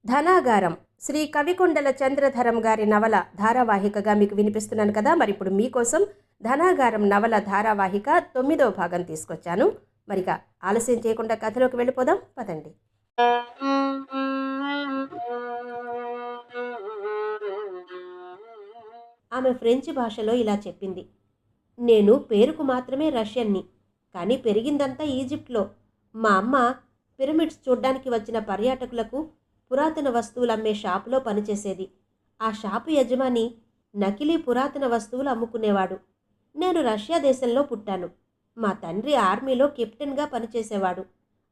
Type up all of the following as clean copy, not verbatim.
ధనాగారం శ్రీ కవికొండల చంద్రధరం గారి నవల ధారావాహికగా మీకు వినిపిస్తున్నాను కదా. మరి ఇప్పుడు మీకోసం ధనాగారం నవల ధారావాహిక 9వ భాగం తీసుకొచ్చాను. మరిక ఆలస్యం చేయకుండా కథలోకి వెళ్ళిపోదాం పదండి. ఆమె ఫ్రెంచ్ భాషలో ఇలా చెప్పింది. నేను పేరుకు మాత్రమే రష్యన్ని, కానీ పెరిగిందంతా ఈజిప్ట్లో. మా అమ్మ పిరమిడ్స్ చూడ్డానికి వచ్చిన పర్యాటకులకు పురాతన వస్తువులు అమ్మే షాపులో పనిచేసేది. ఆ షాపు యజమాని నకిలీ పురాతన వస్తువులు అమ్ముకునేవాడు. నేను రష్యా దేశంలో పుట్టాను. మా తండ్రి ఆర్మీలో కెప్టెన్గా పనిచేసేవాడు.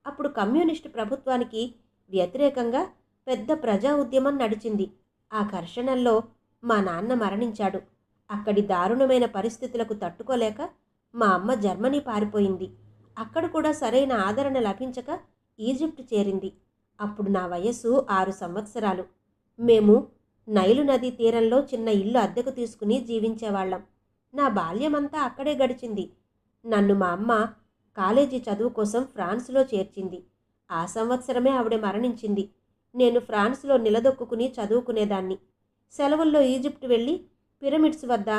అప్పుడు కమ్యూనిస్టు ప్రభుత్వానికి వ్యతిరేకంగా పెద్ద ప్రజా ఉద్యమం నడిచింది. ఆ ఘర్షణల్లో మా నాన్న మరణించాడు. అక్కడి దారుణమైన పరిస్థితులకు తట్టుకోలేక మా అమ్మ జర్మనీ పారిపోయింది. అక్కడ కూడా సరైన ఆదరణ లభించక ఈజిప్ట్ చేరింది. అప్పుడు నా వయస్సు 6 సంవత్సరాలు. మేము నైలు నదీ తీరంలో చిన్న ఇల్లు అద్దెకు తీసుకుని జీవించేవాళ్ళం. నా బాల్యమంతా అక్కడే గడిచింది. నన్ను మా అమ్మ కాలేజీ చదువు కోసం ఫ్రాన్స్లో చేర్చింది. ఆ సంవత్సరమే ఆవిడ మరణించింది. నేను ఫ్రాన్స్లో నిలదొక్కుని చదువుకునేదాన్ని. సెలవుల్లో ఈజిప్ట్ వెళ్ళి పిరమిడ్స్ వద్ద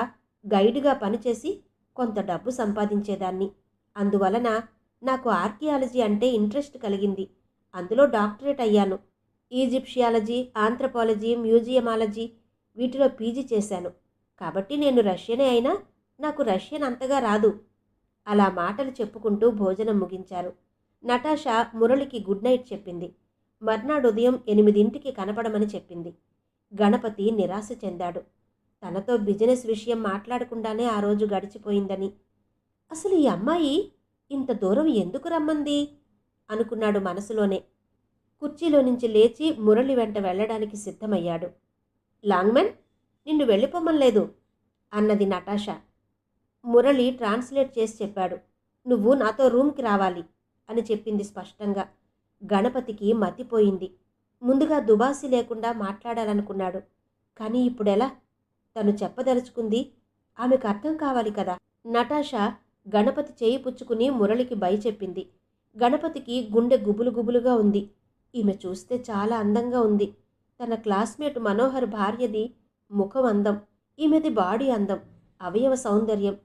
గైడ్గా పనిచేసి కొంత డబ్బు సంపాదించేదాన్ని. అందువలన నాకు ఆర్కియాలజీ అంటే ఇంట్రెస్ట్ కలిగింది. అందులో డాక్టరేట్ అయ్యాను. ఈజిప్షియాలజీ, ఆంథ్రపాలజీ, మ్యూజియమాలజీ వీటిలో పీజీ చేశాను. కాబట్టి నేను రష్యనే అయినా నాకు రష్యన్ అంతగా రాదు. అలా మాటలు చెప్పుకుంటూ భోజనం ముగించారు. నటాషా మురళికి గుడ్ నైట్ చెప్పింది. మర్నాడు ఉదయం 8ంటికి కనపడమని చెప్పింది. గణపతి నిరాశ చెందాడు. తనతో బిజినెస్ విషయం మాట్లాడకుండానే ఆ రోజు గడిచిపోయిందని. అసలు ఈ అమ్మాయి ఇంత దూరం ఎందుకు రమ్మంది అనుకున్నాడు మనసులోనే. కుర్చీలో నుంచి లేచి మురళి వెంట వెళ్ళడానికి సిద్ధమయ్యాడు. లాంగ్మెన్, నిన్ను వెళ్ళిపోమనలేదు అన్నది నటాషా. మురళి ట్రాన్స్లేట్ చేసి చెప్పాడు. నువ్వు నాతో రూమ్కి రావాలి అని చెప్పింది స్పష్టంగా. గణపతికి మతిపోయింది. ముందుగా దుబాసి లేకుండా మాట్లాడాలనుకున్నాడు. కానీ ఇప్పుడెలా? తను చెప్పదలుచుకుంది ఆమెకు అర్థం కావాలి కదా. నటాషా గణపతి చేయి పుచ్చుకుని మురళికి బై చెప్పింది. గణపతికి గుండె గుబులు గుబులుగా ఉంది. ఈమె చూస్తే చాలా అందంగా ఉంది. తన క్లాస్మేట్ మనోహర్ భార్యది ముఖం అందం, ఈమెది బాడీ అందం, అవయవ సౌందర్యం.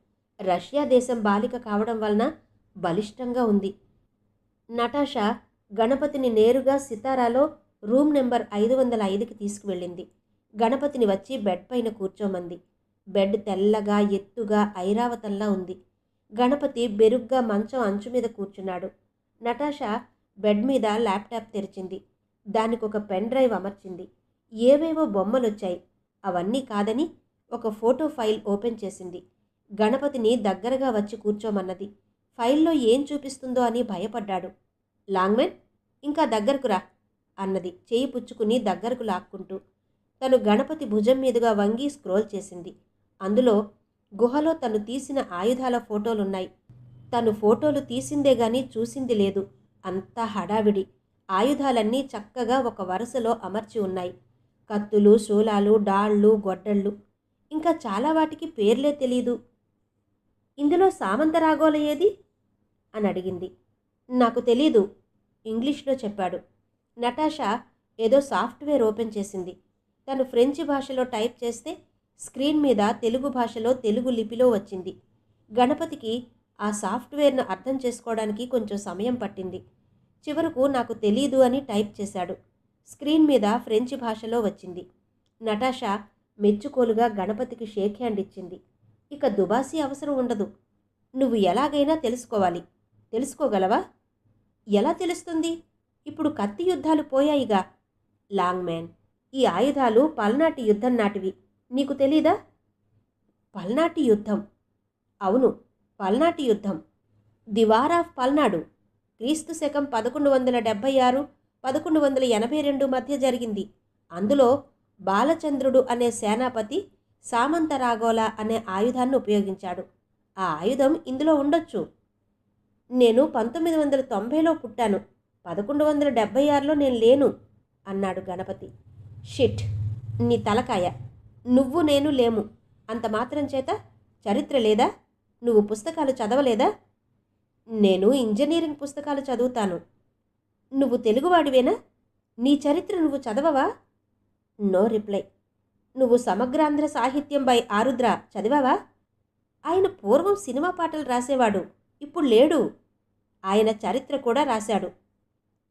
రష్యా దేశం బాలిక కావడం వలన బలిష్టంగా ఉంది. నటాషా గణపతిని నేరుగా సితారాలో రూమ్ నెంబర్ 505కి తీసుకువెళ్ళింది. గణపతిని వచ్చి బెడ్ పైన కూర్చోమంది. బెడ్ తెల్లగా ఎత్తుగా ఐరావతంలా ఉంది. గణపతి బెరుగ్గా మంచం అంచు మీద కూర్చున్నాడు. నటాషా బెడ్ మీద ల్యాప్టాప్ తెరిచింది. దానికి ఒక పెన్ డ్రైవ్ అమర్చింది. ఏవేవో బొమ్మలొచ్చాయి. అవన్నీ కాదని ఒక ఫోటో ఫైల్ ఓపెన్ చేసింది. గణపతిని దగ్గరగా వచ్చి కూర్చోమన్నది. ఫైల్లో ఏం చూపిస్తుందో అని భయపడ్డాడు. లాంగ్మెన్, ఇంకా దగ్గరకు రా అన్నది చేయి పుచ్చుకుని దగ్గరకు లాక్కుంటూ. తను గణపతి భుజం మీదుగా వంగి స్క్రోల్ చేసింది. అందులో గుహలో తను తీసిన ఆయుధాల ఫోటోలున్నాయి. తను ఫోటోలు తీసిందే గాని చూసింది లేదు. అంతా హడావిడి. ఆయుధాలన్నీ చక్కగా ఒక వరుసలో అమర్చి ఉన్నాయి. కత్తులు, శూలాలు, డాళ్ళు, గొడ్డళ్ళు, ఇంకా చాలా వాటికి పేర్లే తెలీదు. ఇందులో సామంతరాగోల ఏది అని అడిగింది. నాకు తెలీదు, ఇంగ్లీష్లో చెప్పాడు. నటాషా ఏదో సాఫ్ట్వేర్ ఓపెన్ చేసింది. తను ఫ్రెంచ్ భాషలో టైప్ చేస్తే స్క్రీన్ మీద తెలుగు భాషలో తెలుగు లిపిలో వచ్చింది. గణపతికి ఆ సాఫ్ట్వేర్ను అర్థం చేసుకోవడానికి కొంచెం సమయం పట్టింది. చివరకు నాకు తెలీదు అని టైప్ చేశాడు. స్క్రీన్ మీద ఫ్రెంచ్ భాషలో వచ్చింది. నటాషా మెచ్చుకోలుగా గణపతికి షేక్ హ్యాండ్ ఇచ్చింది. ఇక దుబాసి అవసరం ఉండదు. నువ్వు ఎలాగైనా తెలుసుకోవాలి. తెలుసుకోగలవా? ఎలా తెలుస్తుంది? ఇప్పుడు కత్తి యుద్ధాలు పోయాయిగా. లాంగ్మ్యాన్, ఈ ఆయుధాలు పల్నాటి యుద్ధం నాటివి. నీకు తెలీదా? పల్నాటి యుద్ధం? అవును, పల్నాటి యుద్ధం. ది వార్ ఆఫ్ పల్నాడు క్రీస్తు శకం 1176-1182 మధ్య జరిగింది. అందులో బాలచంద్రుడు అనే సేనాపతి సామంతరాగోల అనే ఆయుధాన్ని ఉపయోగించాడు. ఆ ఆయుధం ఇందులో ఉండొచ్చు. నేను 1990లో పుట్టాను. 1176లో నేను లేను అన్నాడు గణపతి. షిట్, నీ తలకాయ. నువ్వు నేను లేము. అంత మాత్రం చేత చరిత్ర లేదా? నువ్వు పుస్తకాలు చదవలేదా? నేను ఇంజనీరింగ్ పుస్తకాలు చదువుతాను. నువ్వు తెలుగువాడివేనా? నీ చరిత్ర నువ్వు చదవవా? No reply. నువ్వు సమగ్రాంధ్ర సాహిత్యం బై ఆరుద్ర చదివావా? ఆయన పూర్వం సినిమా పాటలు రాసేవాడు, ఇప్పుడు లేడు. ఆయన చరిత్ర కూడా రాశాడు.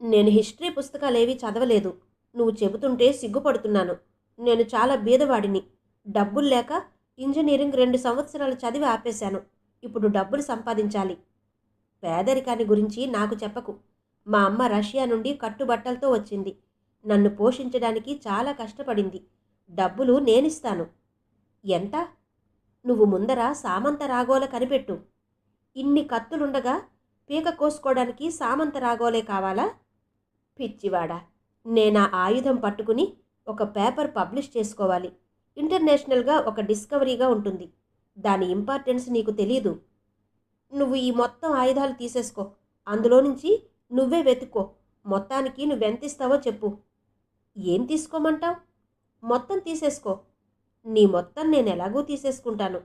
నేను హిస్టరీ పుస్తకాలేవీ చదవలేదు. నువ్వు చెబుతుంటే సిగ్గుపడుతున్నాను. నేను చాలా బీదవాడిని. డబ్బులు లేక ఇంజనీరింగ్ 2 సంవత్సరాలు చదివి ఆపేశాను. ఇప్పుడు డబ్బులు సంపాదించాలి. పేదరికాన్ని గురించి నాకు చెప్పకు. మా అమ్మ రష్యా నుండి కట్టుబట్టలతో వచ్చింది. నన్ను పోషించడానికి చాలా కష్టపడింది. డబ్బులు నేనిస్తాను. ఎంత? నువ్వు ముందర సామంత రాగోల కనిపెట్టు. ఇన్ని కత్తులుండగా పీక కోసుకోవడానికి సామంత రాగోలే కావాలా? పిచ్చివాడా, నేనా ఆయుధం పట్టుకుని ఒక పేపర్ పబ్లిష్ చేసుకోవాలి. ఇంటర్నేషనల్గా ఒక డిస్కవరీగా ఉంటుంది. దాని ఇంపార్టెన్స్ నీకు తెలీదు. నువ్వు ఈ మొత్తం ఆయుధాలు తీసేసుకో. అందులో నుంచి నువ్వే వెతుక్కో. మొత్తానికి నువ్వెంతిస్తావో చెప్పు. ఏం తీసుకోమంటావు? మొత్తం తీసేసుకో. నీ మొత్తం నేను ఎలాగూ తీసేసుకుంటాను.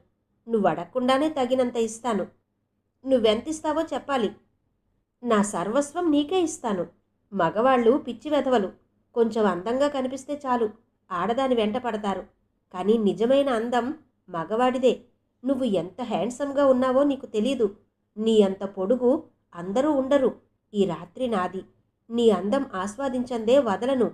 నువ్వు అడగకుండానే తగినంత ఇస్తాను. నువ్వెంతిస్తావో చెప్పాలి. నా సర్వస్వం నీకే ఇస్తాను. మగవాళ్ళు పిచ్చి వెధవలు. కొంచెం అందంగా కనిపిస్తే చాలు, ఆడదాని వెంట పడతారు. కానీ నిజమైన అందం మగవాడిదే. నువ్వు ఎంత హ్యాండ్సమ్గా ఉన్నావో నీకు తెలీదు. నీ అంత పొడుగు అందరూ ఉండరు. ఈ రాత్రి నాది. నీ అందం ఆస్వాదించందే వదలను.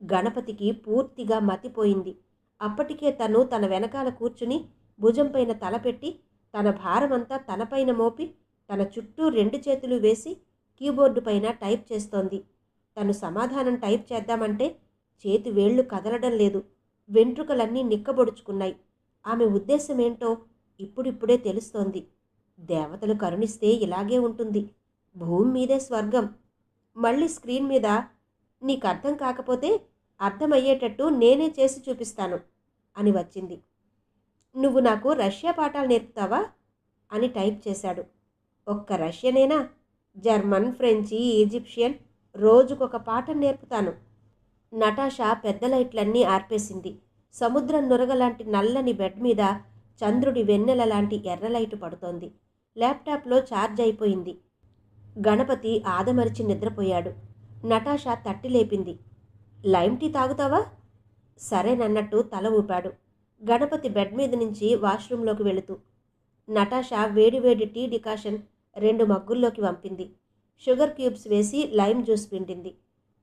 గణపతికి పూర్తిగా మతిపోయింది. అప్పటికే తను తన వెనకాల కూర్చుని భుజంపైన తలపెట్టి తన భారమంతా తనపైన మోపి తన చుట్టూ 2 చేతులు వేసి కీబోర్డు పైన టైప్ చేస్తోంది. తను సమాధానం టైప్ చేద్దామంటే చేతి వేళ్లు కదలడం లేదు. వెంట్రుకలన్నీ నిక్కబొడుచుకున్నాయి. ఆమె ఉద్దేశమేంటో ఇప్పుడిప్పుడే తెలుస్తోంది. దేవతలు కరుణిస్తే ఇలాగే ఉంటుంది. భూమి మీదే స్వర్గం. మళ్ళీ స్క్రీన్ మీద నీకర్థం కాకపోతే అర్థమయ్యేటట్టు నేనే చేసి చూపిస్తాను అని వచ్చింది. నువ్వు నాకు రష్యా పాఠాలు నేర్పుతావా అని టైప్ చేశాడు. ఒక్క రష్యనేనా? జర్మన్, ఫ్రెంచి, ఈజిప్షియన్ రోజుకొక పాఠం నేర్పుతాను. నటాషా పెద్ద లైట్లన్నీ ఆర్పేసింది. సముద్రం నురగలాంటి నల్లని బెడ్ మీద చంద్రుడి వెన్నెల లాంటి ఎర్రలైటు పడుతోంది. ల్యాప్టాప్లో ఛార్జ్ అయిపోయింది. గణపతి ఆదమరిచి నిద్రపోయాడు. నటాషా తట్టి లేపింది. లైమ్ టీ తాగుతావా? సరేనన్నట్టు తల ఊపాడు. గణపతి బెడ్ మీద నుంచి వాష్రూంలోకి వెళుతూ నటాషా వేడివేడి టీ డికాషన్ 2 మగ్గుల్లోకి వంపింది. షుగర్ క్యూబ్స్ వేసి లైమ్ జ్యూస్ పిండింది.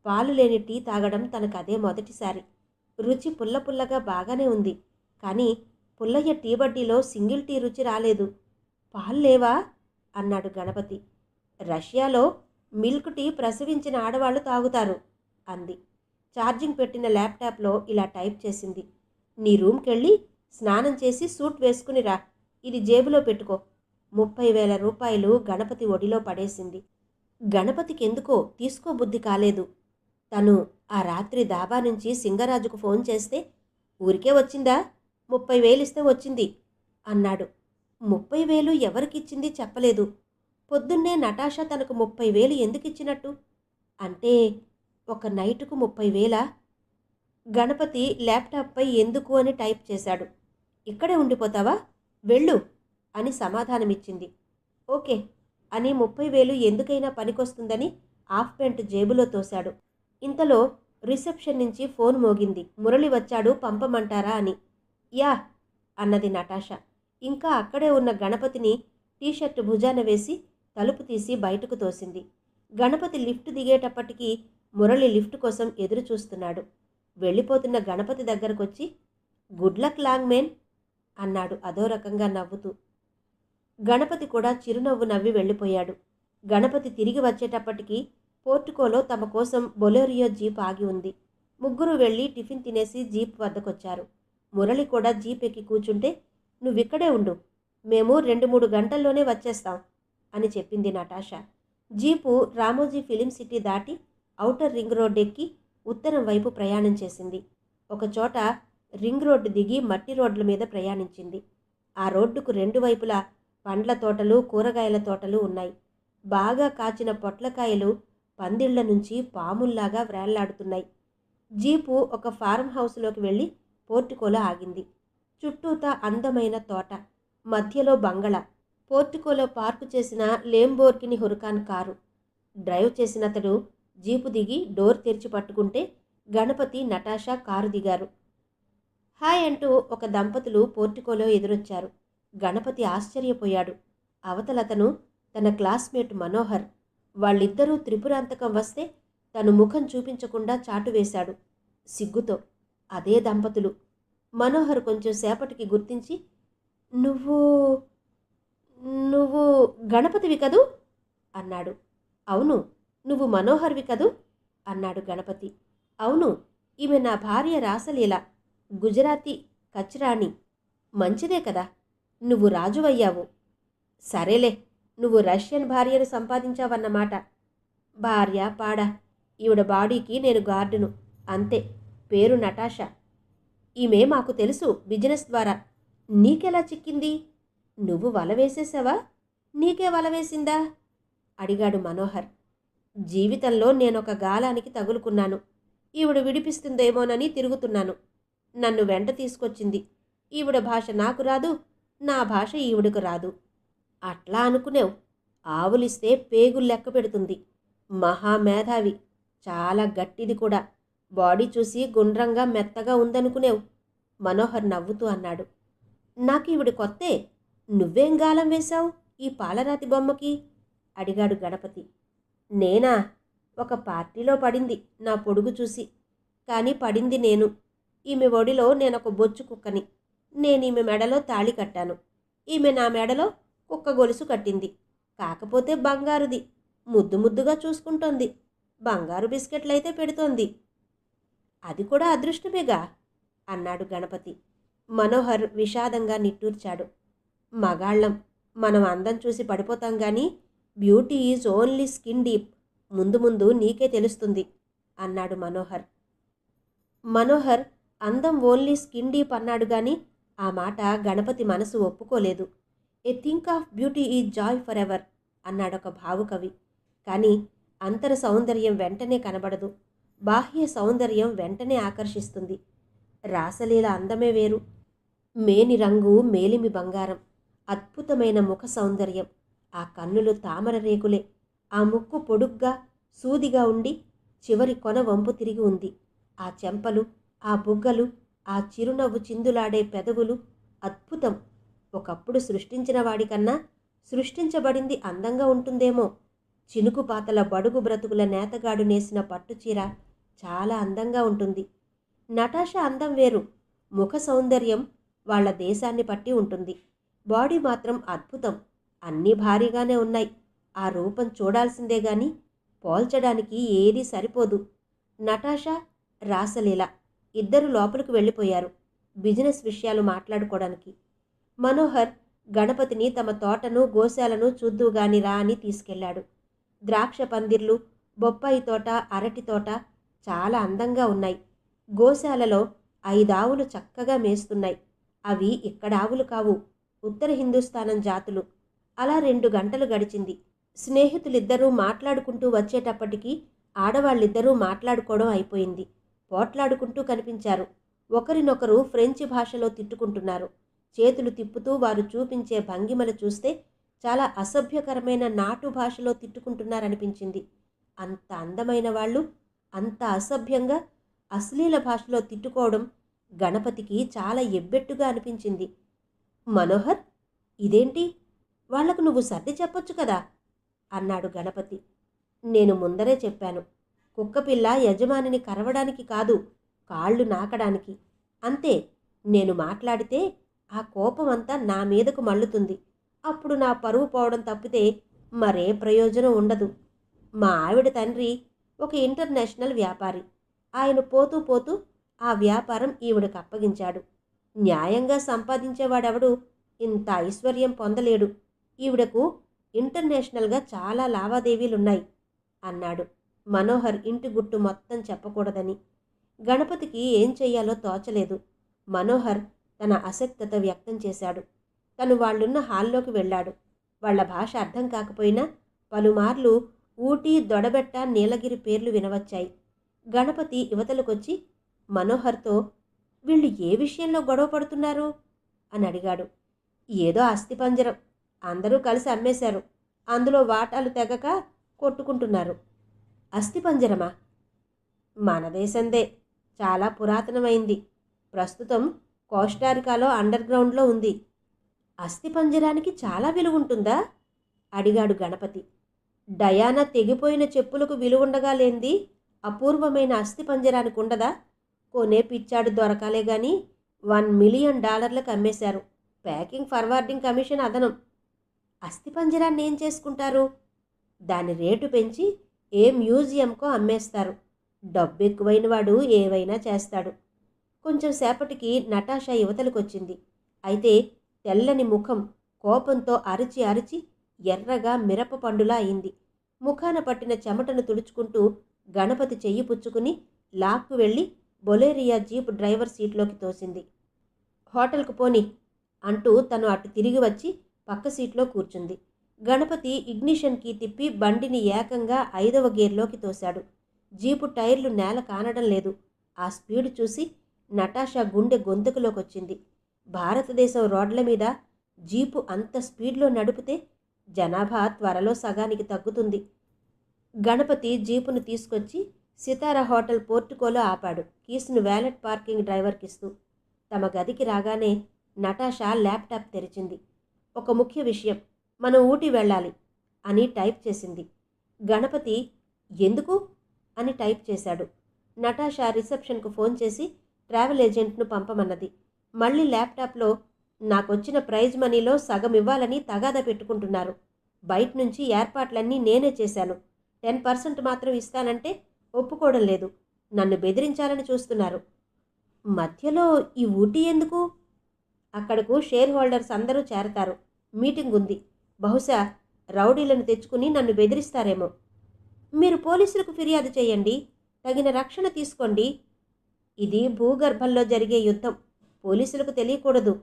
పాలు లేని టీ తాగడం తనకదే మొదటిసారి. రుచి పుల్ల పుల్లగా బాగానే ఉంది. కానీ పుల్లయ్య టీ బడ్డీలో సింగిల్ టీ రుచి రాలేదు. పాలు లేవా అన్నాడు గణపతి. రష్యాలో మిల్క్ టీ ప్రసవించిన ఆడవాళ్లు తాగుతారు అంది. ఛార్జింగ్ పెట్టిన ల్యాప్టాప్లో ఇలా టైప్ చేసింది. నీ రూమ్కెళ్ళి స్నానం చేసి సూట్ వేసుకుని రా. ఇది జేబులో పెట్టుకో. 30,000 రూపాయలు గణపతి ఒడిలో పడేసింది. గణపతికి ఎందుకో తీసుకోబుద్ధి కాలేదు. తను ఆ రాత్రి దాబా నుంచి సింగరాజుకు ఫోన్ చేస్తే ఊరికే వచ్చిందా? 30,000 ఇస్తే వచ్చింది అన్నాడు. 30,000 ఎవరికిచ్చింది చెప్పలేదు. పొద్దున్నే నటాషా తనకు 30,000 ఎందుకిచ్చినట్టు? అంటే ఒక నైటుకు 30,000? గణపతి ల్యాప్టాప్పై ఎందుకు అని టైప్ చేశాడు. ఇక్కడే ఉండిపోతావా? వెళ్ళు అని సమాధానమిచ్చింది. ఓకే అని 30,000 ఎందుకైనా పనికొస్తుందని హాఫ్ పెంట్ జేబులో తోశాడు. ఇంతలో రిసెప్షన్ నుంచి ఫోన్ మోగింది. మురళి వచ్చాడు, పంపమంటారా అని. యా అన్నది నటాషా. ఇంకా అక్కడే ఉన్న గణపతిని టీషర్టు భుజాన వేసి తలుపు తీసి బయటకు తోసింది. గణపతి లిఫ్ట్ దిగేటప్పటికీ మురళి లిఫ్ట్ కోసం ఎదురు చూస్తున్నాడు. వెళ్ళిపోతున్న గణపతి దగ్గరకొచ్చి గుడ్ లక్ లాంగ్ మేన్ అన్నాడు అదో రకంగా నవ్వుతూ. గణపతి కూడా చిరునవ్వు నవ్వి వెళ్ళిపోయాడు. గణపతి తిరిగి వచ్చేటప్పటికి పోర్టుకోలో తమ కోసం బొలెరియో జీప్ ఆగి ఉంది. ముగ్గురు వెళ్ళి టిఫిన్ తినేసి జీప్ వద్దకొచ్చారు. మురళి కూడా జీప్ ఎక్కి కూర్చుంటే నువ్విక్కడే ఉండు, మేము 2-3 గంటల్లోనే వచ్చేస్తాం అని చెప్పింది Natasha. Jeep Ramoji film city దాటి ఔటర్ రింగ్ రోడ్ ఎక్కి ఉత్తరం వైపు ప్రయాణం చేసింది. ఒకచోట రింగ్ రోడ్డు దిగి మట్టి రోడ్ల మీద ప్రయాణించింది. ఆ రోడ్డుకు 2 వైపులా పండ్ల తోటలు, కూరగాయల తోటలు ఉన్నాయి. బాగా కాచిన పొట్లకాయలు పందిళ్ల నుంచి పాముల్లాగా వ్రేళ్లాడుతున్నాయి. జీపు ఒక ఫారం హౌస్లోకి వెళ్ళి పోర్టుకోలో ఆగింది. చుట్టూతా అందమైన తోట, మధ్యలో బంగళా. పోర్టుకోలో పార్కు చేసిన లేంబోర్గిని హురకాన్ కారు. డ్రైవ్ చేసినతడు జీపు దిగి డోర్ తెరిచి పట్టుకుంటే గణపతి, నటాషా కారు దిగారు. హాయ్ అంటూ ఒక దంపతులు పోర్టికోలో ఎదురొచ్చారు. గణపతి ఆశ్చర్యపోయాడు. అవతలతను తన క్లాస్మేట్ మనోహర్. వాళ్ళిద్దరూ త్రిపురాంతకం వస్తే తను ముఖం చూపించకుండా చాటు వేశాడు సిగ్గుతో. అదే దంపతులు. మనోహర్ కొంచెం సేపటికి గుర్తించి, నువ్వు నువ్వు గణపతివి కదూ అన్నాడు. అవును, నువ్వు మనోహర్వి కదూ అన్నాడు గణపతి. అవును, ఈమె నా భార్య రాసలీల, గుజరాతీ కచ్రాణి. మంచిదే కదా, నువ్వు రాజువయ్యావు. సరేలే, నువ్వు రష్యన్ భార్యను సంపాదించావన్నమాట. భార్య పాడా, ఈవిడ బాడీకి నేను గార్డును అంతే. పేరు నటాషా. ఈమె మాకు తెలుసు బిజినెస్ ద్వారా. నీకెలా చిక్కింది? నువ్వు వల వేసేసావా? నీకే వల వేసిందా అడిగాడు మనోహర్. జీవితంలో నేనొక గాలానికి తగులుకున్నాను. ఈవిడ విడిపిస్తుందేమోనని తిరుగుతున్నాను. నన్ను వెంట తీసుకొచ్చింది. ఈవిడ భాష నాకు రాదు, నా భాష ఈవిడకు రాదు. అట్లా అనుకునేవు. ఆవులిస్తే పేగులు లెక్క పెడుతుంది. మహామేధావి, చాలా గట్టిది కూడా. బాడీ చూసి గుండ్రంగా మెత్తగా ఉందనుకునేవు. మనోహర్ నవ్వుతూ అన్నాడు. నాకు ఈవిడ కొత్తే. నువ్వేం గాలం వేశావు ఈ పాలరాతి బొమ్మకి అడిగాడు గణపతి. నేనా? ఒక పార్టీలో పడింది నా పొడుగు చూసి. కానీ పడింది నేను. ఈమె ఒడిలో నేనొక బొచ్చు కుక్కని. నేనీమె మెడలో తాళి కట్టాను. ఈమె నా మెడలో కుక్క గొలుసు కట్టింది. కాకపోతే బంగారుది. ముద్దు ముద్దుగా చూసుకుంటోంది. బంగారు బిస్కెట్లయితే పెడుతోంది. అది కూడా అదృష్టమేగా అన్నాడు గణపతి. మనోహర్ విషాదంగా నిట్టూర్చాడు. మగాళ్ళం మనం అందం చూసి పడిపోతాం గానీ beauty is only skin deep. ముందు ముందు నీకే తెలుస్తుంది అన్నాడు మనోహర్. మనోహర్ అందం ఓన్లీ స్కిన్ డీప్ అన్నాడు గాని ఆ మాట గణపతి మనసు ఒప్పుకోలేదు. A thing of beauty is joy for ever అన్నాడొక భావుకవి. కానీ అంతర సౌందర్యం వెంటనే కనబడదు. బాహ్య సౌందర్యం వెంటనే ఆకర్షిస్తుంది. రాసలీల అందమే వేరు. మేని రంగు మేలిమి బంగారం. అద్భుతమైన ముఖ సౌందర్యం. ఆ కన్నులు తామర రేకులే. ఆ ముక్కు పొడుగ్గా సూదిగా ఉండి చివరి కొన వంపు తిరిగి ఉంది. ఆ చెంపలు, ఆ బుగ్గలు, ఆ చిరునవ్వు చిందులాడే పెదవులు అద్భుతం. ఒకప్పుడు సృష్టించిన వాడికన్నా సృష్టించబడింది అందంగా ఉంటుందేమో. చినుకుపాతల బడుగు బ్రతుకుల నేతగాడు నేసిన పట్టుచీర చాలా అందంగా ఉంటుంది. నటాషా అందం వేరు. ముఖ సౌందర్యం వాళ్ళ దేశాన్ని పట్టి ఉంటుంది. బాడీ మాత్రం అద్భుతం. అన్నీ భారీగానే ఉన్నాయి. ఆ రూపం చూడాల్సిందే గాని పోల్చడానికి ఏదీ సరిపోదు. నటాషా, రాసలీల ఇద్దరు లోపలికి వెళ్ళిపోయారు బిజినెస్ విషయాలు మాట్లాడుకోవడానికి. మనోహర్ గణపతిని తమ తోటను, గోశాలను చూద్దువుగాని రా అని తీసుకెళ్లాడు. ద్రాక్ష పందిర్లు, బొప్పాయి తోట, అరటి తోట చాలా అందంగా ఉన్నాయి. గోశాలలో 5 ఆవులు చక్కగా మేస్తున్నాయి. అవి ఇక్కడ ఆవులు కావు, ఉత్తర హిందుస్థానం జాతులు. అలా 2 గంటలు గడిచింది. స్నేహితులిద్దరూ మాట్లాడుకుంటూ వచ్చేటప్పటికి ఆడవాళ్ళిద్దరూ మాట్లాడుకోవడం అయిపోయింది. పోట్లాడుకుంటూ కనిపించారు. ఒకరినొకరు ఫ్రెంచి భాషలో తిట్టుకుంటున్నారు. చేతులు తిప్పుతూ వారు చూపించే భంగిమలు చూస్తే చాలా అసభ్యకరమైన నాటు భాషలో తిట్టుకుంటున్నారనిపించింది. అంత అందమైన వాళ్ళు అంత అసభ్యంగా అశ్లీల భాషలో తిట్టుకోవడం గణపతికి చాలా ఎబ్బెట్టుగా అనిపించింది. మనోహర్, ఇదేంటి? వాళ్లకు నువ్వు సర్ది చెప్పొచ్చు కదా అన్నాడు గణపతి. నేను ముందరే చెప్పాను. కుక్కపిల్ల యజమానిని కరవడానికి కాదు, కాళ్ళు నాకడానికి. అంతే. నేను మాట్లాడితే ఆ కోపమంతా నా మీదకు మళ్ళుతుంది. అప్పుడు నా పరువు పోవడం తప్పితే మరే ప్రయోజనం ఉండదు. మా ఆవిడ తండ్రి ఒక ఇంటర్నేషనల్ వ్యాపారి. ఆయన పోతూ పోతూ ఆ వ్యాపారం ఈవిడకు అప్పగించాడు. న్యాయంగా సంపాదించేవాడెవడు ఇంత ఐశ్వర్యం పొందలేడు. ఈవిడకు ఇంటర్నేషనల్గా చాలా లావాదేవీలున్నాయి అన్నాడు. మనోహర్ ఇంటి గుట్టు మొత్తం చెప్పకూడదని. గణపతికి ఏం చెయ్యాలో తోచలేదు. మనోహర్ తన అసక్తత వ్యక్తం చేశాడు. తను వాళ్ళున్న హాల్లోకి వెళ్ళాడు. వాళ్ల భాష అర్థం కాకపోయినా పలుమార్లు ఊటీ, దొడబెట్ట, నీలగిరి పేర్లు వినవచ్చాయి. గణపతి యువతలకొచ్చి మనోహర్తో, వీళ్ళు ఏ విషయంలో గొడవ పడుతున్నారు అని అడిగాడు. ఏదో అస్థిపంజరం. అందరూ కలిసి అమ్మేశారు. అందులో వాటాలు తెగక కొట్టుకుంటున్నారు. అస్థిపంజరమా? మన దేశందే. చాలా పురాతనమైంది. ప్రస్తుతం కోస్టారికాలో అండర్ గ్రౌండ్లో ఉంది. అస్థిపంజరానికి చాలా విలువుంటుందా? అడిగాడు గణపతి. డయానా తెగిపోయిన చెప్పులకు విలువుండగా లేంది అపూర్వమైన అస్థిపంజరానికి ఉండదా? కొనే పిచ్చాడు దొరకాలే గాని $1 మిలియన్ అమ్మేశారు. ప్యాకింగ్ ఫార్వార్డింగ్ కమిషన్ అదనం. అస్థిపంజరాన్ని ఏం చేసుకుంటారు? దాని రేటు పెంచి ఏ మ్యూజియంకో అమ్మేస్తారు. డబ్బు ఎక్కువైన వాడు ఏవైనా చేస్తాడు. కొంచెం సేపటికి నటాషా యువతలకొచ్చింది. అయితే తెల్లని ముఖం కోపంతో అరిచి అరిచి ఎర్రగా మిరప పండులా అయింది. ముఖాన పట్టిన చెమటను తుడుచుకుంటూ గణపతి చెయ్యి పుచ్చుకుని లాక్కు వెళ్ళి బొలేరియా జీప్ డ్రైవర్ సీట్లోకి తోసింది. హోటల్కు పోని అంటూ తను అటు తిరిగి వచ్చి పక్క సీట్లో కూర్చుంది. గణపతి ఇగ్నిషన్ కీ తిప్పి బండిని ఏకంగా 5వ గేర్లోకి తోశాడు. జీపు టైర్లు నేల కానడం లేదు. ఆ స్పీడ్ చూసి నటాషా గుండె గొంతుకులోకొచ్చింది. భారతదేశం రోడ్ల మీద జీపు అంత స్పీడ్లో నడిపితే జనాభా త్వరలో సగానికి తగ్గుతుంది. గణపతి జీపును తీసుకొచ్చి సితారా హోటల్ పోర్టుకోలో ఆపాడు, కీస్ను వ్యాలెట్ పార్కింగ్ డ్రైవర్కిస్తూ. తమ గదికి రాగానే నటాషా ల్యాప్టాప్ తెరిచింది. ఒక ముఖ్య విషయం, మనం ఊటీ వెళ్ళాలి అని టైప్ చేసింది. గణపతి ఎందుకు అని టైప్ చేశాడు. నటాషా రిసెప్షన్కు ఫోన్ చేసి ట్రావెల్ ఏజెంట్ను పంపమన్నది. మళ్ళీ ల్యాప్టాప్లో నాకొచ్చిన ప్రైజ్ మనీలో సగం ఇవ్వాలని తగాదా పెట్టుకుంటున్నారు. బయట నుంచి ఏర్పాట్లన్నీ నేనే చేశాను. 10% మాత్రం ఇస్తానంటే ఒప్పుకోవడం లేదు. నన్ను బెదిరించాలని చూస్తున్నారు. మధ్యలో ఈ ఊటీ ఎందుకు? అక్కడకు షేర్ హోల్డర్స్ అందరూ చేరతారు. మీటింగ్ ఉంది. బహుశా రౌడీలను తెచ్చుకుని నన్ను బెదిరిస్తారేమో. మీరు పోలీసులకు ఫిర్యాదు చేయండి. తగిన రక్షణ తీసుకోండి. ఇది భూగర్భంలో జరిగే యుద్ధం. పోలీసులకు తెలియకూడదు.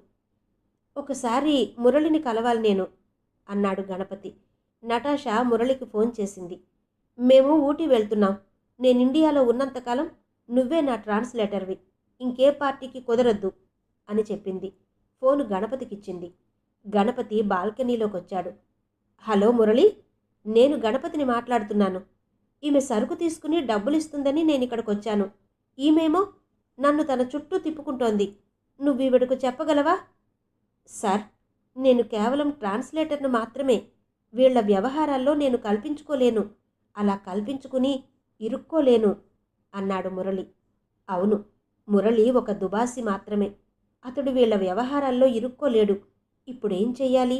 ఒకసారి మురళిని కలవాలి నేను అన్నాడు గణపతి. నటాషా మురళికి ఫోన్ చేసింది. మేము ఊటీ వెళ్తున్నాం. నేను ఇండియాలో ఉన్నంతకాలం నువ్వే నా ట్రాన్స్లేటర్వి. ఇంకే పార్టీకి కుదరొద్దు అని చెప్పింది. ఫోను గణపతికిచ్చింది. గణపతి బాల్కనీలోకి వచ్చాడు. హలో మురళి, నేను గణపతిని మాట్లాడుతున్నాను. ఈమె సరుకు తీసుకుని డబ్బులిస్తుందని నేను ఇక్కడికి వచ్చాను. ఈమెమో నన్ను తన చుట్టూ తిప్పుకుంటోంది. నువ్వు ఈవిడకు చెప్పగలవా? సార్, నేను కేవలం ట్రాన్స్లేటర్ను మాత్రమే. వీళ్ల వ్యవహారాల్లో నేను కల్పించుకోలేను. అలా కల్పించుకుని ఇరుక్కోలేను అన్నాడు మురళి. అవును, మురళి ఒక దుబాసి మాత్రమే. అతడు వీళ్ల వ్యవహారాల్లో ఇరుక్కోలేడు. ఇప్పుడేం చెయ్యాలి?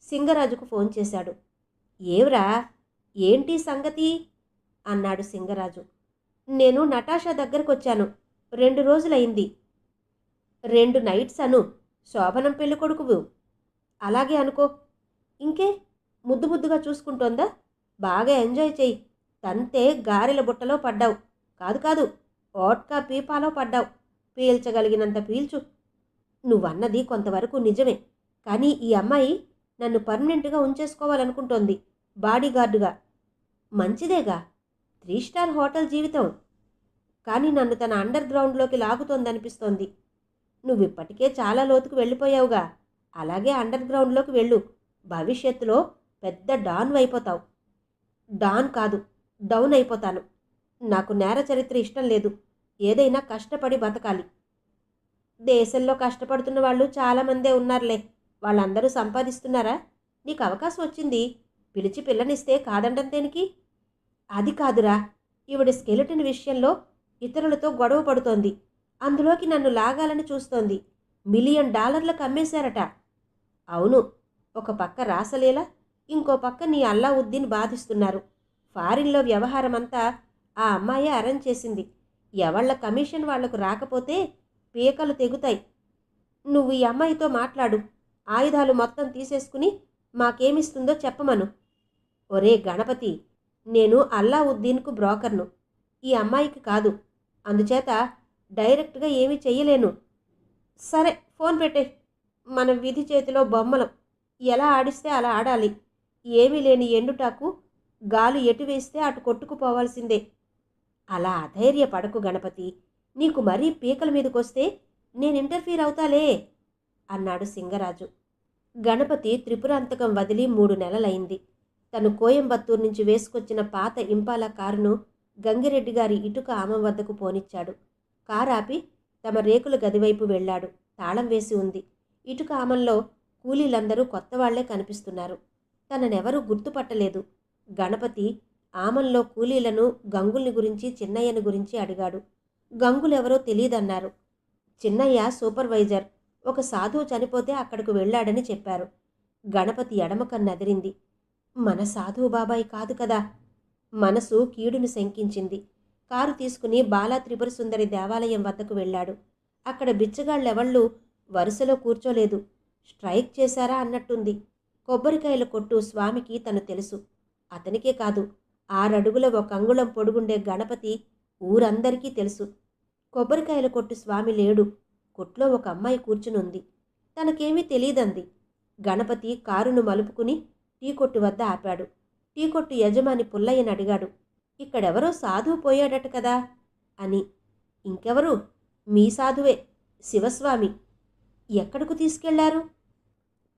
సింగరాజుకు ఫోన్ చేశాడు. ఏవ్రా, ఏంటి సంగతి అన్నాడు సింగరాజు. నేను నటాషా దగ్గరకొచ్చాను. 2 రోజులైంది. 2 నైట్స్ అను. శోభనం పెళ్లి కొడుకువు. అలాగే అనుకో. ఇంకే ముద్దు ముద్దుగా చూసుకుంటోందా? బాగా ఎంజాయ్ చెయ్యి. తంతే గారెల బుట్టలో పడ్డావు. కాదు కాదు, ఓట్కా పీపాలో పడ్డావు. పీల్చగలిగినంత పీల్చు. నువ్వన్నది కొంతవరకు నిజమే. కానీ ఈ అమ్మాయి నన్ను పర్మనెంట్గా ఉంచేసుకోవాలనుకుంటోంది, బాడీగార్డుగా. మంచిదేగా, 3 స్టార్ హోటల్ జీవితం. కానీ నన్ను తన అండర్ గ్రౌండ్లోకి లాగుతోందనిపిస్తోంది. నువ్విప్పటికే చాలా లోతుకు వెళ్ళిపోయావుగా. అలాగే అండర్ గ్రౌండ్లోకి వెళ్ళు. భవిష్యత్తులో పెద్ద డాన్ అయిపోతావు. డాన్ కాదు, డౌన్ అయిపోతాను. నాకు నేర చరిత్ర ఇష్టం లేదు. ఏదైనా కష్టపడి బతకాలి. దేశంలో కష్టపడుతున్న వాళ్ళు చాలామందే ఉన్నారులే. వాళ్ళందరూ సంపాదిస్తున్నారా? నీకు అవకాశం వచ్చింది. పిలిచి పిల్లనిస్తే కాదండం దేనికి? అది కాదురా, ఈవిడ స్కెలిటన్ విషయంలో ఇతరులతో గొడవ పడుతోంది. అందులోకి నన్ను లాగాలని చూస్తోంది. $1 మిలియన్ అమ్మేశారట. అవును, ఒక పక్క రాసలీల, ఇంకో పక్క నీ అల్లావుద్దీన్ బాధిస్తున్నారు. ఫారిన్లో వ్యవహారమంతా ఆ అమ్మాయే అరేంజ్ చేసింది. ఎవళ్ల కమిషన్ వాళ్లకు రాకపోతే పీకలు తెగుతాయి. నువ్వు ఈ అమ్మాయితో మాట్లాడు. ఆయుధాలు మొత్తం తీసేసుకుని మాకేమిస్తుందో చెప్పమను. ఒరే గణపతి, నేను అల్లావుద్దీన్కు బ్రోకర్ను, ఈ అమ్మాయికి కాదు. అందుచేత డైరెక్ట్గా ఏమీ చెయ్యలేను. సరే, ఫోన్ పెట్టే. మన విధి చేతిలో బొమ్మలం. ఎలా ఆడిస్తే అలా ఆడాలి. ఏమీ లేని ఎండుటాకు గాలి ఎటు వేస్తే అటు కొట్టుకుపోవాల్సిందే. అలా అధైర్యపడకు గణపతి. నీకు మరీ పీకల మీదకొస్తే నేను ఇంటర్ఫీర్ అవుతాలే అన్నాడు సింగరాజు. గణపతి త్రిపురాంతకం వదిలి 3 నెలలైంది. తను కోయంబత్తూరు నుంచి వేసుకొచ్చిన పాత ఇంపాలా కారును గంగిరెడ్డి గారి ఇటుక ఆమం వద్దకు పోనిచ్చాడు. కారు ఆపి తమ రేకుల గదివైపు వెళ్ళాడు. తాళం వేసి ఉంది. ఇటుక ఆమంలో కూలీలందరూ కొత్తవాళ్లే కనిపిస్తున్నారు. తననెవరూ గుర్తుపట్టలేదు. గణపతి ఆమంలో కూలీలను గంగుల్ని గురించి చిన్నయ్యని గురించి అడిగాడు. గంగులెవరో తెలీదన్నారు. చిన్నయ్య సూపర్వైజర్, ఒక సాధువు చనిపోతే అక్కడకు వెళ్ళాడని చెప్పారు. గణపతి ఎడమ కన్నదిరింది. మన సాధువు బాబాయ్ కాదు కదా. మనసు కీడును శంకించింది. కారు తీసుకుని బాలా త్రిపుర సుందరి దేవాలయం వద్దకు వెళ్ళాడు. అక్కడ బిచ్చగాళ్ళెవళ్ళు వరుసలో కూర్చోలేదు. స్ట్రైక్ చేశారా అన్నట్టుంది. కొబ్బరికాయల కొట్టు స్వామికి తను తెలుసు. అతనికే కాదు, 6 అడుగుల 1 అంగుళం పొడుగుండే గణపతి ఊరందరికీ తెలుసు. కొబ్బరికాయల కొట్టు స్వామి లేడు. కొట్లో ఒక అమ్మాయి కూర్చునుంది. తనకేమీ తెలీదంది. గణపతి కారును మలుపుకుని టీ కొట్టు వద్ద ఆపాడు. టీ కొట్టు యజమాని పుల్లయ్యని అడిగాడు. ఇక్కడెవరో సాధువు పోయాడట కదా అని. ఇంకెవరు? మీ సాధువే, శివస్వామి. ఎక్కడకు తీసుకెళ్లారు?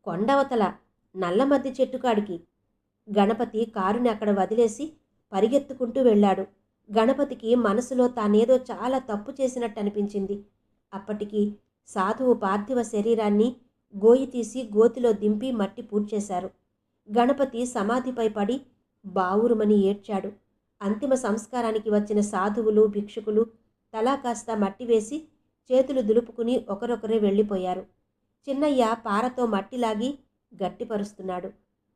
కొండవతల నల్లమద్ది చెట్టుకాడికి. గణపతి కారుని అక్కడ వదిలేసి పరిగెత్తుకుంటూ వెళ్ళాడు. గణపతికి మనసులో తానేదో చాలా తప్పు చేసినట్టు అనిపించింది. అప్పటికి సాధువు పార్థివ శరీరాన్ని గోయి తీసి గోతిలో దింపి మట్టి పూడ్చేశారు. గణపతి సమాధిపై పడి బావురుమని ఏడ్చాడు. అంతిమ సంస్కారానికి వచ్చిన సాధువులు భిక్షుకులు తలా కాస్త మట్టి వేసి చేతులు దులుపుకుని ఒకరొకరే వెళ్ళిపోయారు. చిన్నయ్య పారతో మట్టిలాగి గట్టిపరుస్తున్నాడు.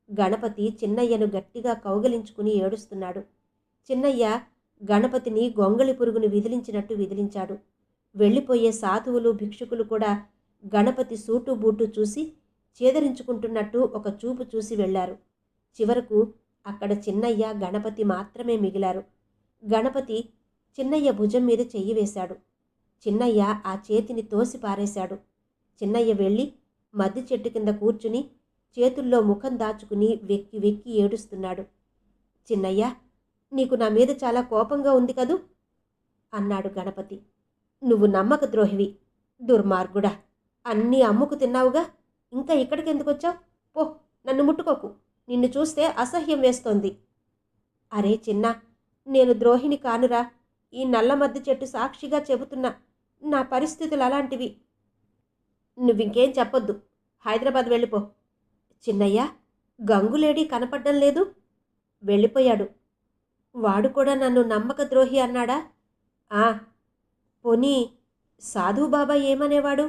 గణపతి చిన్నయ్యను గట్టిగా కౌగలించుకుని ఏడుస్తున్నాడు. చిన్నయ్య గణపతిని గొంగళి పురుగును విదిలించినట్టు విదిలించాడు. వెళ్ళిపోయే సాధువులు భిక్షుకులు కూడా గణపతి సూటు బూటు చూసి చేదరించుకుంటున్నట్టు ఒక చూపు చూసి వెళ్లారు. చివరకు అక్కడ చిన్నయ్య గణపతి మాత్రమే మిగిలారు. గణపతి చిన్నయ్య భుజం మీద చెయ్యి వేశాడు. చిన్నయ్య ఆ చేతిని తోసి పారేశాడు. చిన్నయ్య వెళ్ళి మద్ది చెట్టు కింద కూర్చుని చేతుల్లో ముఖం దాచుకుని వెక్కి వెక్కి ఏడుస్తున్నాడు. చిన్నయ్య, నీకు నా మీద చాలా కోపంగా ఉంది కదూ అన్నాడు గణపతి. నువ్వు నమ్మక ద్రోహివి, దుర్మార్గుడా. అన్నీ అమ్ముకు తిన్నావుగా, ఇంకా ఇక్కడికెందుకొచ్చావు? పో, నన్ను ముట్టుకోకు. నిన్ను చూస్తే అసహ్యం వేస్తోంది. అరే చిన్నా, నేను ద్రోహిని కానురా. ఈ నల్లమద్ది చెట్టు సాక్షిగా చెబుతున్నా, నా పరిస్థితులు అలాంటివి. నువ్వింకేం చెప్పొద్దు, హైదరాబాద్ వెళ్ళిపో. చిన్నయ్య, గంగులేడి కనపడ్డం లేదు. వెళ్ళిపోయాడు. వాడు కూడా నన్ను నమ్మక ద్రోహి అన్నాడా? పోనీ సాధువు బాబా ఏమనేవాడు?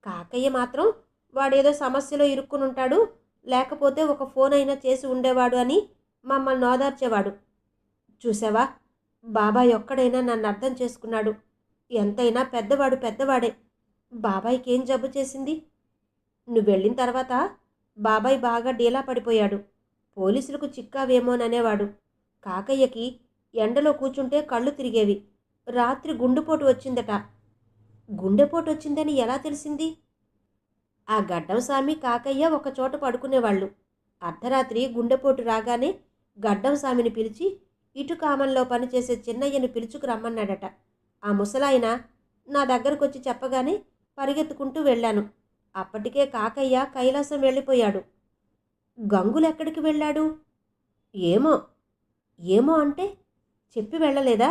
కాకయ్య మాత్రం వాడేదో సమస్యలో ఇరుక్కునుంటాడు, లేకపోతే ఒక ఫోన్ అయినా చేసి ఉండేవాడు అని మమ్మల్ని ఓదార్చేవాడు. చూసావా, బాబాయ్ ఒక్కడైనా నన్ను అర్థం చేసుకున్నాడు. ఎంతైనా పెద్దవాడు పెద్దవాడే. బాబాయ్కి ఏం జబ్బు చేసింది? నువ్వు వెళ్ళిన తర్వాత బాబాయ్ బాగా డీలా పడిపోయాడు. పోలీసులకు చిక్కావేమోననేవాడు. కాకయ్యకి ఎండలో కూర్చుంటే కళ్ళు తిరిగేవి. రాత్రి గుండెపోటు వచ్చిందట. గుండెపోటు వచ్చిందని ఎలా తెలిసింది? ఆ గడ్డం సామి కాకయ్య ఒకచోట పడుకునేవాళ్ళు. అర్ధరాత్రి గుండెపోటు రాగానే గడ్డం సామిని పిలిచి ఇటుకామంలో పనిచేసే చిన్నయ్యను పిలుచుకు రమ్మన్నాడట. ఆ ముసలాయన నా దగ్గరకొచ్చి చెప్పగానే పరిగెత్తుకుంటూ వెళ్ళాను. అప్పటికే కాకయ్య కైలాసం వెళ్ళిపోయాడు. గంగులెక్కడికి వెళ్ళాడు? ఏమో. ఏమో అంటే చెప్పి వెళ్ళలేదా?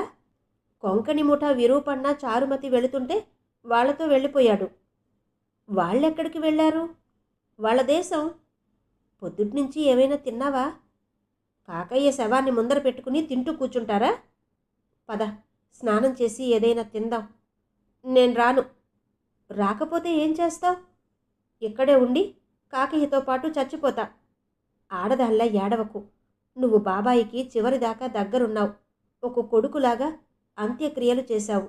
కొంకణి ముఠా విరూపన్న చారుమతి వెళుతుంటే వాళ్లతో వెళ్ళిపోయాడు. వాళ్ళెక్కడికి వెళ్ళారు? వాళ్ళ దేశం. పొద్దుట్నుంచి ఏమైనా తిన్నావా? కాకయ్య శవాన్ని ముందర పెట్టుకుని తింటూ కూర్చుంటారా? పద, స్నానం చేసి ఏదైనా తిందాం. నేను రాను. రాకపోతే ఏం చేస్తావు? ఇక్కడే ఉండి కాకయ్యతో పాటు చచ్చిపోతా. ఆడదాల్లా ఏడవకు. నువ్వు బాబాయికి చివరిదాకా దగ్గరున్నావు. ఒక కొడుకులాగా అంత్యక్రియలు చేశావు.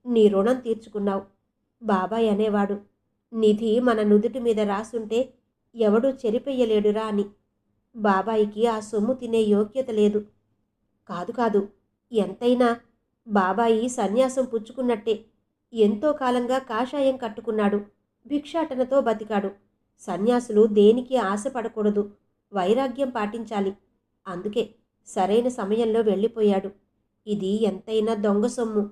నీ రుణం తీర్చుకున్నావు. బాబాయ్ అనేవాడు, నిధి మన నుదుటి మీద రాసుంటే ఎవడూ చెరిపెయ్యలేడురా అని. బాబాయికి ఆ సొమ్ము తినే యోగ్యత లేదు. కాదు కాదు, ఎంతైనా బాబాయి సన్యాసం పుచ్చుకున్నట్టే. ఎంతో కాలంగా కాషాయం కట్టుకున్నాడు. భిక్షాటనతో బతికాడు. సన్యాసులు దేనికి ఆశపడకూడదు, వైరాగ్యం పాటించాలి. అందుకే సరైన సమయంలో వెళ్ళిపోయాడు. ఇది ఎంతైనా దొంగ సొమ్ము.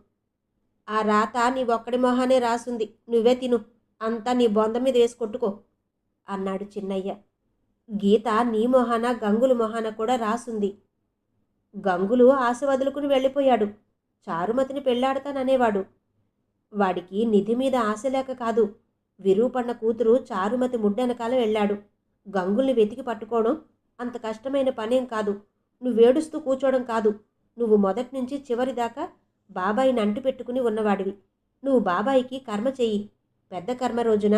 ఆ రాత నీ ఒక్కడి మొహానే రాసుంది. నువ్వే తిను. అంతా నీ బొంద మీద వేసి కొట్టుకో అన్నాడు చిన్నయ్య. గీత నీ మొహాన గంగులు మొహాన కూడా రాసుంది. గంగులు ఆశ వదులుకుని వెళ్ళిపోయాడు. చారుమతిని పెళ్లాడతాననేవాడు. వాడికి నిధి మీద ఆశ లేక కాదు. విరూపన్న కూతురు చారుమతి ముడ్డెనకాల వెళ్ళాడు. గంగుల్ని వెతికి పట్టుకోవడం అంత కష్టమైన పనేం కాదు. నువ్వేడుస్తూ కూర్చోవడం కాదు. నువ్వు మొదట్నుంచి చివరిదాకా బాబాయిని అంటి పెట్టుకుని ఉన్నవాడివి. నువ్వు బాబాయికి కర్మ చెయ్యి. పెద్ద కర్మ రోజున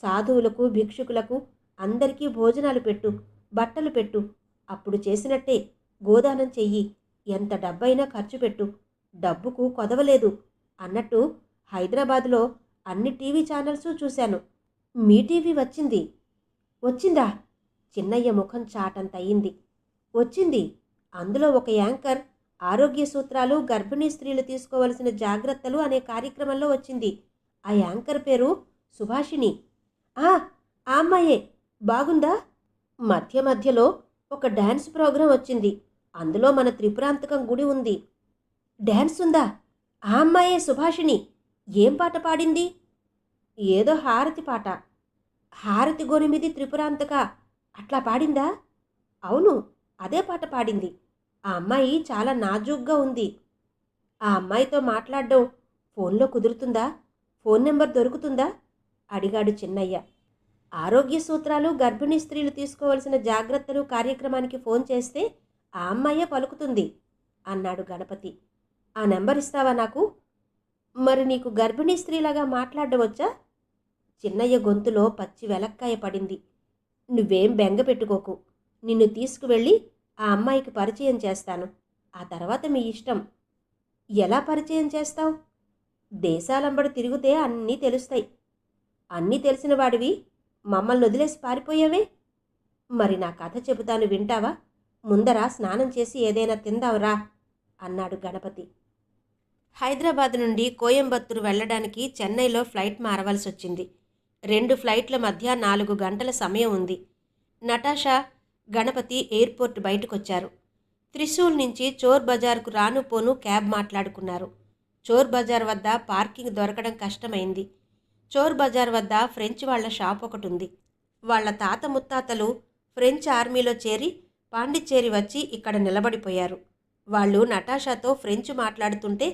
సాధువులకు, భిక్షుకులకు అందరికీ భోజనాలు పెట్టు, బట్టలు పెట్టు. అప్పుడు చేసినట్టే గోదానం చెయ్యి. ఎంత డబ్బైనా ఖర్చు పెట్టు. డబ్బుకు కొదవలేదు అన్నట్టు హైదరాబాదులో అన్ని టీవీ ఛానల్స్ చూశాను. మీ టీవీ వచ్చింది. వచ్చిందా? చిన్నయ్య ముఖం చాటంత అయింది. వచ్చింది. అందులో ఒక యాంకర్ ఆరోగ్య సూత్రాలు, గర్భిణీ స్త్రీలు తీసుకోవలసిన జాగ్రత్తలు అనే కార్యక్రమంలో వచ్చింది. ఆ యాంకర్ పేరు సుభాషిణి. ఆ అమ్మాయే. బాగుందా? మధ్య మధ్యలో ఒక డ్యాన్స్ ప్రోగ్రాం వచ్చింది. అందులో మన త్రిపురాంతకం గుడి ఉంది. డ్యాన్స్ ఉందా? ఆ అమ్మాయే సుభాషిణి. ఏం పాట పాడింది? ఏదో హారతి పాట. హారతి గోనిమిది త్రిపురాంతక అట్లా పాడిందా? అవును, అదే పాట పాడింది. ఆ అమ్మాయి చాలా నాజూగ్గా ఉంది. ఆ అమ్మాయితో మాట్లాడడం ఫోన్లో కుదురుతుందా? ఫోన్ నెంబర్ దొరుకుతుందా? అడిగాడు చిన్నయ్య. ఆరోగ్య సూత్రాలు, గర్భిణీ స్త్రీలు తీసుకోవలసిన జాగ్రత్తలు కార్యక్రమానికి ఫోన్ చేస్తే ఆ అమ్మాయే పలుకుతుంది అన్నాడు గణపతి. ఆ నెంబర్ ఇస్తావా నాకు? మరి నీకు గర్భిణీ స్త్రీలాగా మాట్లాడవచ్చా? చిన్నయ్య గొంతులో పచ్చి వెలక్కాయ పడింది. నువ్వేం బెంగ పెట్టుకోకు. నిన్ను తీసుకువెళ్ళి ఆ అమ్మాయికి పరిచయం చేస్తాను. ఆ తర్వాత మీ ఇష్టం. ఎలా పరిచయం చేస్తావు? దేశాలంబడి తిరిగితే అన్నీ తెలుస్తాయి. అన్నీ తెలిసిన వాడివి మమ్మల్ని వదిలేసి పారిపోయావే. మరి నా కథ చెబుతాను, వింటావా? ముందర స్నానం చేసి ఏదైనా తిందావురా అన్నాడు గణపతి. హైదరాబాద్ నుండి కోయంబత్తూరు వెళ్ళడానికి చెన్నైలో ఫ్లైట్ మారవలసి వచ్చింది. 2 ఫ్లైట్ల మధ్య 4 గంటల సమయం ఉంది. నటాషా, గణపతి ఎయిర్పోర్ట్ బయటకొచ్చారు. త్రిశూల్ నుంచి చోర్ బజార్కు రాను పోను క్యాబ్ మాట్లాడుకున్నారు. చోర్ బజార్ వద్ద పార్కింగ్ దొరకడం కష్టమైంది. చోర్ బజార్ వద్ద ఫ్రెంచ్ వాళ్ల షాప్ ఒకటి ఉంది. వాళ్ల తాత ముత్తాతలు ఫ్రెంచ్ ఆర్మీలో చేరి పాండిచ్చేరి వచ్చి ఇక్కడ నిలబడిపోయారు. వాళ్ళు నటాషాతో ఫ్రెంచ్ మాట్లాడుతుంటే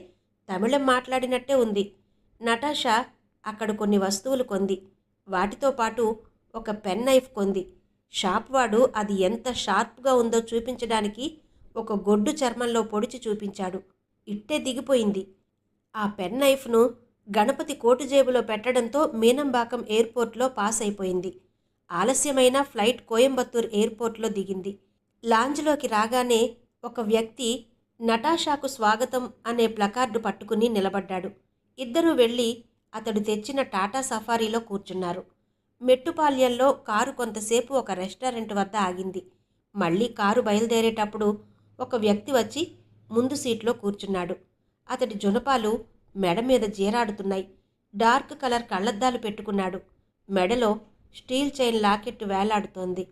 తమిళం మాట్లాడినట్టే ఉంది. నటాషా అక్కడ కొన్ని వస్తువులు కొంది. వాటితో పాటు ఒక పెన్ నైఫ్ కొంది. షాప్ వాడు అది ఎంత షార్ప్గా ఉందో చూపించడానికి ఒక గొడ్డు చర్మంలో పొడిచి చూపించాడు. ఇట్టే దిగిపోయింది. ఆ పెన్ నైఫ్ను గణపతి కోటు జేబులో పెట్టడంతో మీనంబాకం ఎయిర్పోర్ట్లో పాస్ అయిపోయింది. ఆలస్యమైన ఫ్లైట్ కోయంబత్తూర్ ఎయిర్పోర్ట్లో దిగింది. లాంజ్లోకి రాగానే ఒక వ్యక్తి నటాషాకు స్వాగతం అనే ప్లకార్డు పట్టుకుని నిలబడ్డాడు. ఇద్దరూ వెళ్ళి అతడు తెచ్చిన టాటా సఫారీలో కూర్చున్నారు. మెట్టుపాల్యంలో కారు కొంతసేపు ఒక రెస్టారెంట్ వద్ద ఆగింది. మళ్ళీ కారు బయలుదేరేటప్పుడు ఒక వ్యక్తి వచ్చి ముందు సీట్లో కూర్చున్నాడు. అతడి జునపాలు మెడ మీద జీరాడుతున్నాయి. డార్క్ కలర్ కళ్ళద్దాలు పెట్టుకున్నాడు. మెడలో స్టీల్ చైన్ లాకెట్ వేలాడుతోంది.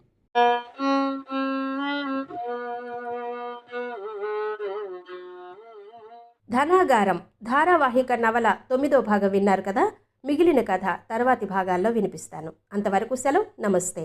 ధనాగారం ధారావాహిక నవల 9వ భాగం విన్నారు కదా. మిగిలిన కథ తర్వాతి భాగాల్లో వినిపిస్తాను. అంతవరకు సెలవు. నమస్తే.